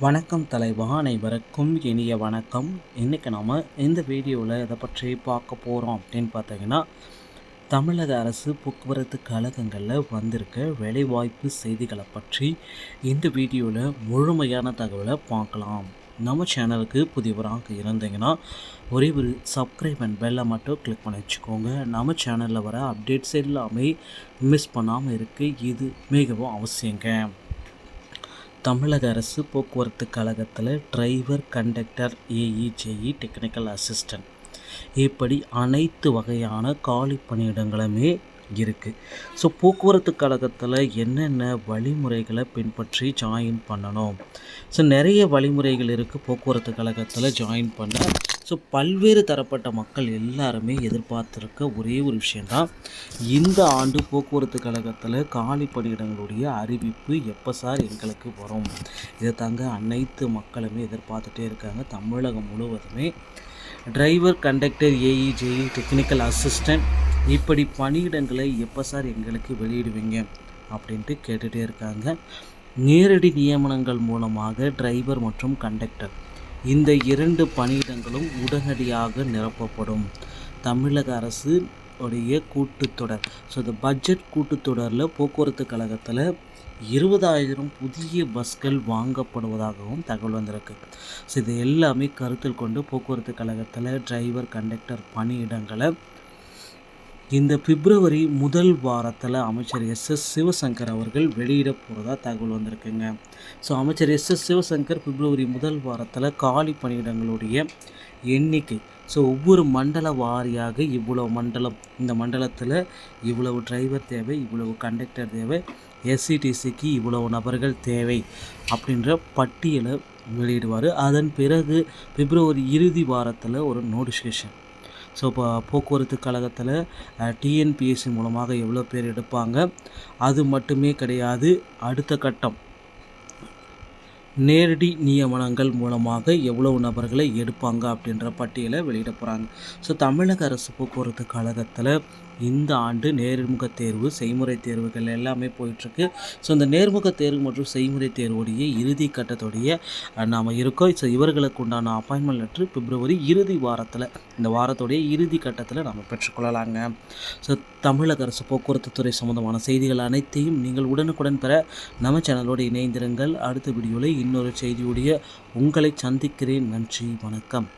வணக்கம் தலைவா, அனைவருக்கும் இனிய வணக்கம். இன்றைக்கி நாம் இந்த வீடியோவில் இதை பற்றி பார்க்க போகிறோம் அப்படின்னு பார்த்தீங்கன்னா, தமிழக அரசு போக்குவரத்து கழகங்களில் வந்திருக்க வேலைவாய்ப்பு செய்திகளை பற்றி இந்த வீடியோவில் முழுமையான தகவலை பார்க்கலாம். நம்ம சேனலுக்கு புதியவராக இருந்தீங்கன்னா ஒரே ஒரு சப்ஸ்கிரைப் அண்ட் பெல்லை மட்டும் கிளிக் பண்ணி வச்சுக்கோங்க. நம்ம சேனலில் வர அப்டேட்ஸ் எல்லாமே மிஸ் பண்ணாமல் இருக்குது. இது மிகவும் அவசியங்க. தமிழக அரசு போக்குவரத்து கழகத்தில் driver, conductor, AE technical assistant இப்படி அனைத்து வகையான காலி பணியிடங்களுமே இருக்குது. ஸோ போக்குவரத்து கழகத்தில் என்னென்ன வழிமுறைகளை பின்பற்றி ஜாயின் பண்ணணும்? ஸோ நிறைய வழிமுறைகள் இருக்குது போக்குவரத்து கழகத்தில் ஜாயின் பண்ண. ஸோ பல்வேறு தரப்பட்ட மக்கள் எல்லாருமே எதிர்பார்த்துருக்க ஒரே ஒரு விஷயந்தான், இந்த ஆண்டு போக்குவரத்து கழகத்தில் காலி பணியிடங்களுடைய அறிவிப்பு எப்போ சார் எங்களுக்கு வரும்? இதை தாங்க அனைத்து மக்களுமே எதிர்பார்த்துட்டே இருக்காங்க. தமிழகம் முழுவதுமே driver, conductor, AE technical assistant இப்படி பணியிடங்களை எப்போ சார் எங்களுக்கு வெளியிடுவீங்க அப்படின்ட்டு கேட்டுகிட்டே இருக்காங்க. நேரடி நியமனங்கள் மூலமாக டிரைவர் மற்றும் கண்டக்டர் இந்த 2 பணியிடங்களும் உடனடியாக நிரப்பப்படும். தமிழக அரசு உடைய கூட்டுத்தொடர், ஸோ இந்த பட்ஜெட் கூட்டுத்தொடரில் போக்குவரத்து கழகத்தில் 20,000 புதிய பஸ்கள் வாங்கப்படுவதாகவும் தகவல் வந்திருக்கு. ஸோ இது எல்லாமே கருத்தில் கொண்டு போக்குவரத்து கழகத்தில் டிரைவர், கண்டக்டர் பணியிடங்களை இந்த பிப்ரவரி முதல் வாரத்தில் அமைச்சர் சிவசங்கர் அவர்கள் வெளியிட போகிறதா தகவல் வந்திருக்குங்க. ஸோ அமைச்சர் சிவசங்கர் பிப்ரவரி முதல் வாரத்தில் காலி பணியிடங்களுடைய எண்ணிக்கை, ஸோ ஒவ்வொரு மண்டல வாரியாக இவ்வளவு மண்டலம், இந்த மண்டலத்தில் இவ்வளவு டிரைவர் தேவை, இவ்வளவு கண்டக்டர் தேவை, எஸ்சிடிசிக்கு இவ்வளவு நபர்கள் தேவை அப்படின்ற பட்டியலை வெளியிடுவார். அதன் பிறகு பிப்ரவரி இறுதி வாரத்தில் ஒரு நோட்டிஃபிகேஷன். ஸோ இப்போ போக்குவரத்து கழகத்தில் டிஎன்பிஎஸ்சி மூலமாக எவ்வளோ பேர் எடுப்பாங்க, அது மட்டுமே கிடையாது, அடுத்த கட்டம் நேரடி நியமனங்கள் மூலமாக எவ்வளவு நபர்களை எடுப்பாங்க அப்படின்ற பட்டியலை வெளியிட போகிறாங்க. ஸோ தமிழக அரசு போக்குவரத்து கழகத்தில் இந்த ஆண்டு நேர்முக தேர்வு, செய்முறை தேர்வுகள் எல்லாமே போயிட்டுருக்கு. ஸோ இந்த நேர்முக தேர்வு மற்றும் செய்முறை தேர்வுடைய இறுதி கட்டத்துடைய நாம் இருக்கோம். ஸோ இவர்களுக்கு உண்டான அப்பாயின்மெண்ட் லெட்ரு பிப்ரவரி இறுதி வாரத்தில், இந்த வாரத்துடைய இறுதி கட்டத்தில் நாம் பெற்றுக்கொள்ளலாங்க. ஸோ தமிழக அரசு போக்குவரத்து துறை சம்பந்தமான செய்திகள் அனைத்தையும் நீங்கள் உடனுக்குடன் பெற நம்ம சேனலோடு இணைந்திருங்கள். அடுத்த வீடியோவில் இன்னொரு செய்தியுடைய உங்களை சந்திக்கிறேன். நன்றி, வணக்கம்.